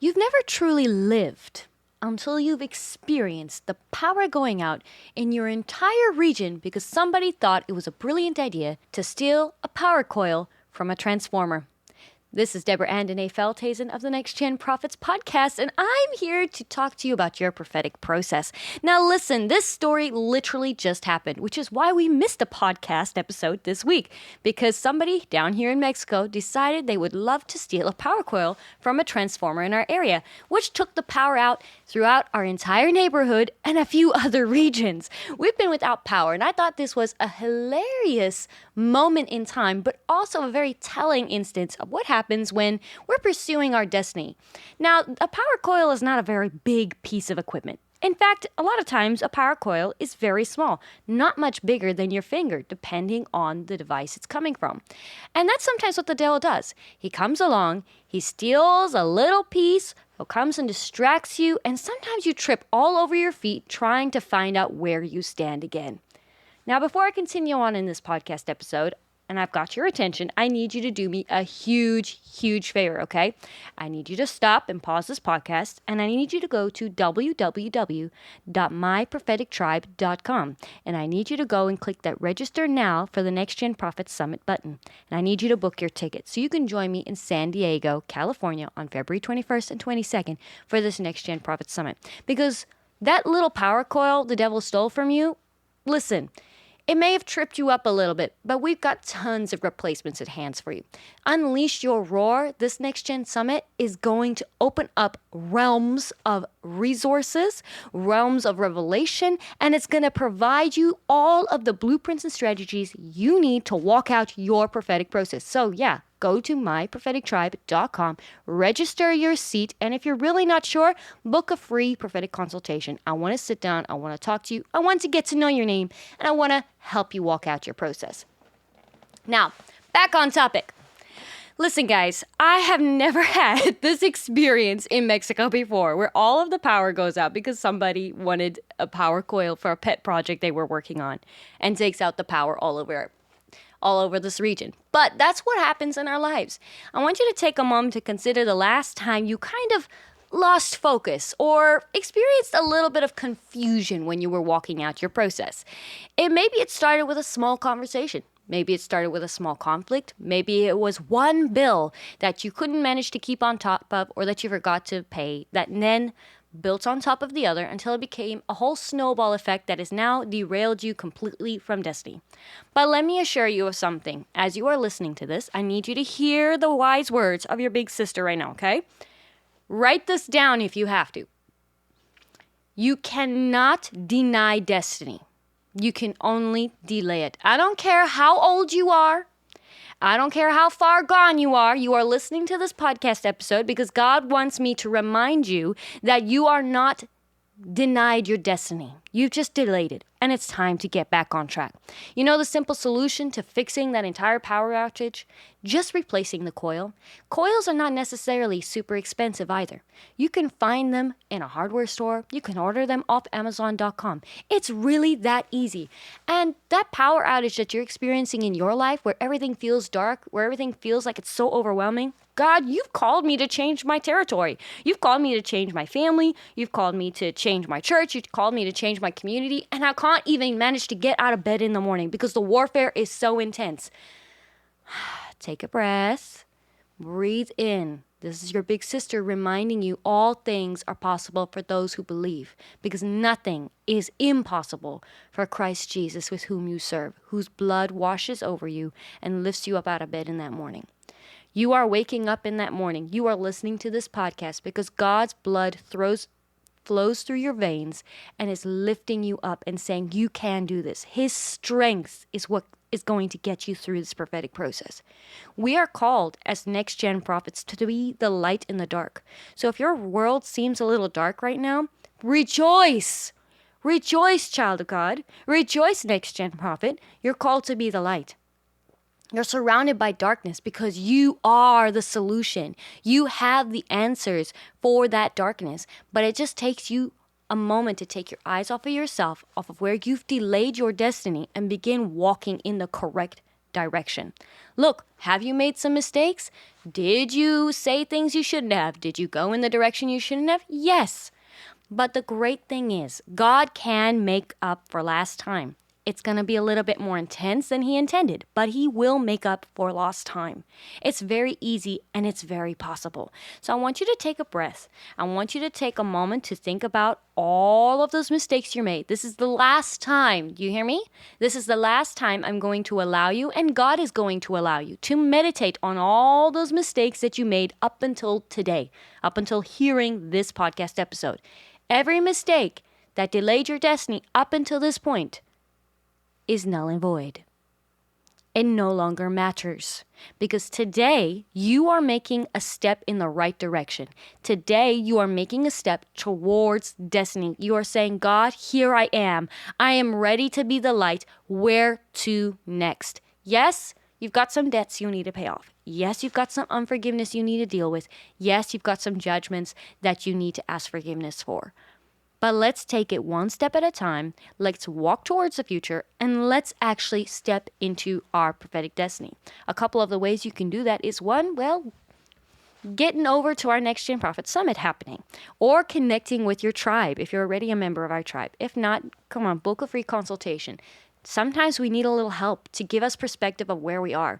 You've never truly lived until you've experienced the power going out in your entire region because somebody thought it was a brilliant idea to steal a power coil from a transformer. This is Deborah Andene Feldhazen of the Next Gen Prophets podcast, and I'm here to talk to you about your prophetic process. Now listen, this story literally just happened, which is why we missed a podcast episode this week, because somebody down here in Mexico decided they would love to steal a power coil from a transformer in our area, which took the power out throughout our entire neighborhood and a few other regions. We've been without power, and I thought this was a hilarious moment in time, but also a very telling instance of what happens when we're pursuing our destiny. Now, a power coil is not a very big piece of equipment. In fact, a lot of times a power coil is very small, not much bigger than your finger, depending on the device it's coming from. And that's sometimes what the devil does. He comes along, he steals a little piece, comes and distracts you, and sometimes you trip all over your feet trying to find out where you stand again. Now, before I continue on in this podcast episode, and I've got your attention, I need you to do me a huge favor, okay? I need you to stop and pause this podcast, and I need you to go to www.myprophetictribe.com, and I need you to go and click that Register Now for the Next Gen Prophets Summit button, and I need you to book your ticket so you can join me in San Diego, California on February 21st and 22nd for this Next Gen Prophets Summit. Because that little power coil the devil stole from you, listen, it may have tripped you up a little bit, but we've got tons of replacements at hands for you. Unleash Your Roar, this Next Gen Summit is going to open up realms of resources, realms of revelation, and it's going to provide you all of the blueprints and strategies you need to walk out your prophetic process. So yeah, go to myprophetictribe.com, register your seat, and if you're really not sure, book a free prophetic consultation. I want to sit down, I want to talk to you, I want to get to know your name, and I want to help you walk out your process. Now, back on topic. Listen, guys, I have never had this experience in Mexico before where all of the power goes out because somebody wanted a power coil for a pet project they were working on and takes out the power all over this region. But that's what happens in our lives. I want you to take a moment to consider the last time you kind of lost focus or experienced a little bit of confusion when you were walking out your process. Maybe it started with a small conversation. Maybe it started with a small conflict. Maybe it was one bill that you couldn't manage to keep on top of or that you forgot to pay that then built on top of the other until it became a whole snowball effect that has now derailed you completely from destiny. But let me assure you of something. As you are listening to this, I need you to hear the wise words of your big sister right now, okay? Write this down if you have to. You cannot deny destiny. You can only delay it. I don't care how old you are. I don't care how far gone you are listening to this podcast episode because God wants me to remind you that you are not denied your destiny. You've just delayed it, and it's time to get back on track. You know the simple solution to fixing that entire power outage? Just replacing the coil. Coils are not necessarily super expensive either. You can find them in a hardware store. You can order them off Amazon.com. It's really that easy. And that power outage that you're experiencing in your life where everything feels dark, where everything feels like it's so overwhelming, God, you've called me to change my territory. You've called me to change my family. You've called me to change my church. You've called me to change my community. And I can't even manage to get out of bed in the morning because the warfare is so intense. Take a breath. Breathe in. This is your big sister reminding you all things are possible for those who believe because nothing is impossible for Christ Jesus with whom you serve, whose blood washes over you and lifts you up out of bed in that morning. You are waking up in that morning. You are listening to this podcast because God's blood flows through your veins and is lifting you up and saying, you can do this. His strength is what is going to get you through this prophetic process. We are called as Next Gen Prophets to be the light in the dark. So if your world seems a little dark right now, rejoice. Rejoice, child of God. Rejoice, Next Gen Prophet. You're called to be the light. You're surrounded by darkness because you are the solution. You have the answers for that darkness, but it just takes you a moment to take your eyes off of yourself, off of where you've delayed your destiny, and begin walking in the correct direction. Look, have you made some mistakes? Did you say things you shouldn't have? Did you go in the direction you shouldn't have? Yes. But the great thing is, God can make up for last time. It's going to be a little bit more intense than he intended, but he will make up for lost time. It's very easy and it's very possible. So I want you to take a breath. I want you to take a moment to think about all of those mistakes you made. This is the last time, do you hear me? This is the last time I'm going to allow you, and God is going to allow you to meditate on all those mistakes that you made up until today, up until hearing this podcast episode. Every mistake that delayed your destiny up until this point is null and void. It no longer matters, because today you are making a step in the right direction. Today you are making a step towards destiny. You are saying, God, here I am. I am ready to be the light. Where to next? Yes, you've got some debts you need to pay off. Yes, you've got some unforgiveness you need to deal with. Yes, you've got some judgments that you need to ask forgiveness for. But let's take it one step at a time. Let's walk towards the future, and let's actually step into our prophetic destiny. A couple of the ways you can do that is one, getting over to our Next Gen Prophet Summit happening, or connecting with your tribe if you're already a member of our tribe. If not, come on, book a free consultation. Sometimes we need a little help to give us perspective of where we are.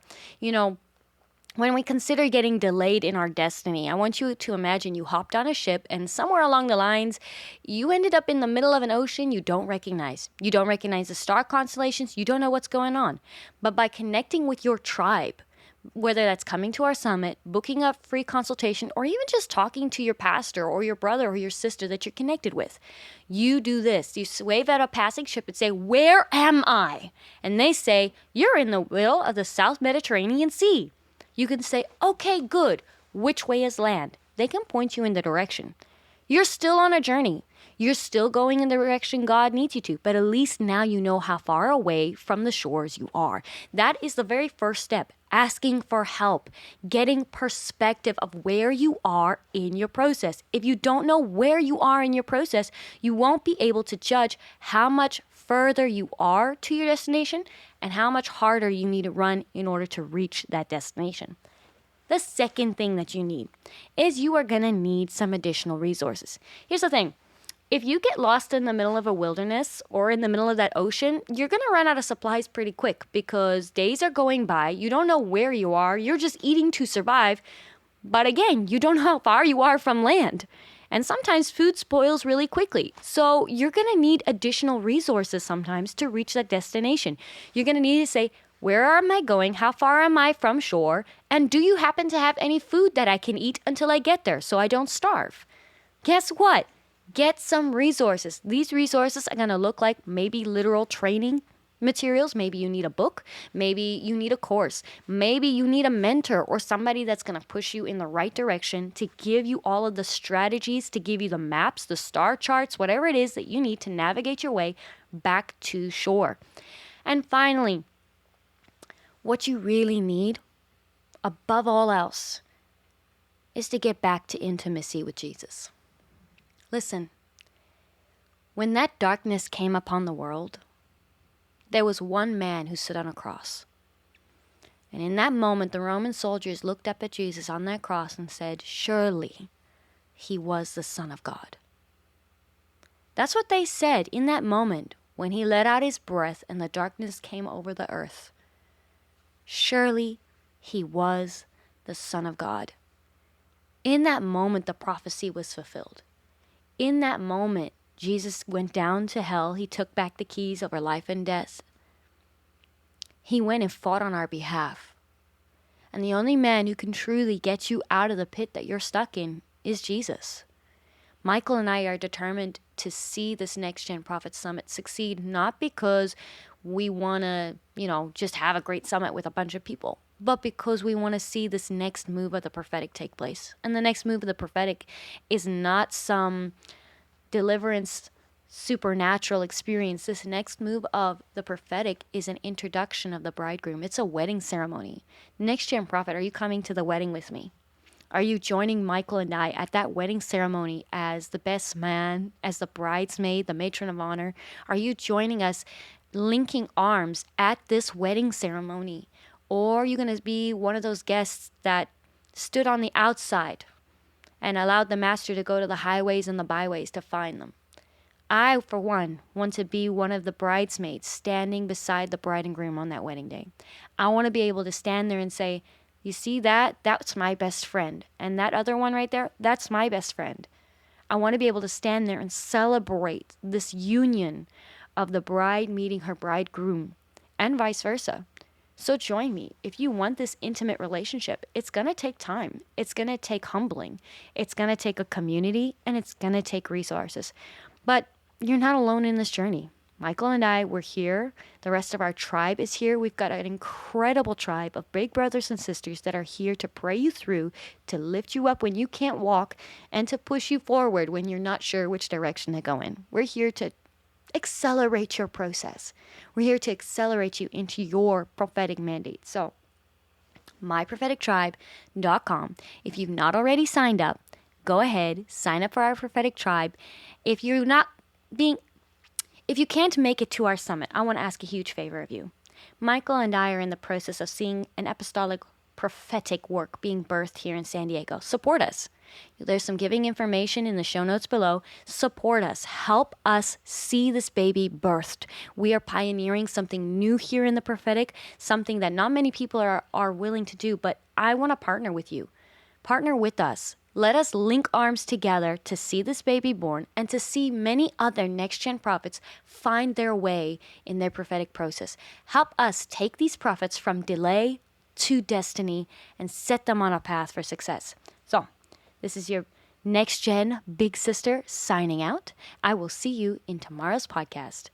When we consider getting delayed in our destiny, I want you to imagine you hopped on a ship and somewhere along the lines, you ended up in the middle of an ocean you don't recognize. You don't recognize the star constellations. You don't know what's going on. But by connecting with your tribe, whether that's coming to our summit, booking a free consultation, or even just talking to your pastor or your brother or your sister that you're connected with, you do this. You wave at a passing ship and say, "Where am I?" And they say, "You're in the middle of the South Mediterranean Sea." You can say, "Okay, good. Which way is land?" They can point you in the direction. You're still on a journey. You're still going in the direction God needs you to, but at least now you know how far away from the shores you are. That is the very first step, asking for help, getting perspective of where you are in your process. If you don't know where you are in your process, you won't be able to judge how much further you are to your destination and how much harder you need to run in order to reach that destination. The second thing that you need is you are going to need some additional resources. Here's the thing. If you get lost in the middle of a wilderness or in the middle of that ocean, you're going to run out of supplies pretty quick because days are going by. You don't know where you are. You're just eating to survive. But again, you don't know how far you are from land. And sometimes food spoils really quickly. So you're going to need additional resources sometimes to reach that destination. You're going to need to say, where am I going? How far am I from shore? And do you happen to have any food that I can eat until I get there so I don't starve? Guess what? Get some resources. These resources are going to look like maybe literal training materials. Maybe you need a book. Maybe you need a course. Maybe you need a mentor or somebody that's going to push you in the right direction to give you all of the strategies, to give you the maps, the star charts, whatever it is that you need to navigate your way back to shore. And finally, what you really need, above all else, is to get back to intimacy with Jesus. Listen, when that darkness came upon the world, there was one man who stood on a cross. And in that moment, the Roman soldiers looked up at Jesus on that cross and said, surely he was the Son of God. That's what they said in that moment when he let out his breath and the darkness came over the earth. Surely he was the Son of God. In that moment, the prophecy was fulfilled. In that moment, Jesus went down to hell. He took back the keys over life and death. He went and fought on our behalf. And the only man who can truly get you out of the pit that you're stuck in is Jesus. Michael and I are determined to see this Next Gen Prophet Summit succeed, not because we want to, just have a great summit with a bunch of people, but because we want to see this next move of the prophetic take place. And the next move of the prophetic is not some deliverance supernatural experience. This next move of the prophetic is an introduction of the bridegroom. It's a wedding ceremony. Next Gen Prophet, are you coming to the wedding with me? Are you joining Michael and I at that wedding ceremony as the best man, as the bridesmaid, the matron of honor? Are you joining us linking arms at this wedding ceremony Or you're going to be one of those guests that stood on the outside and allowed the master to go to the highways and the byways to find them. I, for one, want to be one of the bridesmaids standing beside the bride and groom on that wedding day. I want to be able to stand there and say, you see that? That's my best friend. And that other one right there, that's my best friend. I want to be able to stand there and celebrate this union of the bride meeting her bridegroom and vice versa. So join me. If you want this intimate relationship, it's going to take time. It's going to take humbling. It's going to take a community, and it's going to take resources. But you're not alone in this journey. Michael and I, we're here. The rest of our tribe is here. We've got an incredible tribe of big brothers and sisters that are here to pray you through, to lift you up when you can't walk, and to push you forward when you're not sure which direction to go in. We're here to accelerate your process. We're here to accelerate you into your prophetic mandate. So, myprophetictribe.com. If you've not already signed up, go ahead, sign up for our prophetic tribe. If you can't make it to our summit, I want to ask a huge favor of you. Michael and I are in the process of seeing an apostolic prophetic work being birthed here in San Diego. Support us. There's some giving information in the show notes below. Support us. Help us see this baby birthed. We are pioneering something new here in the prophetic, something that not many people are willing to do, but I want to partner with you. Partner with us. Let us link arms together to see this baby born and to see many other next-gen prophets find their way in their prophetic process. Help us take these prophets from delay to destiny and set them on a path for success. So, this is your next-gen big sister signing out. I will see you in tomorrow's podcast.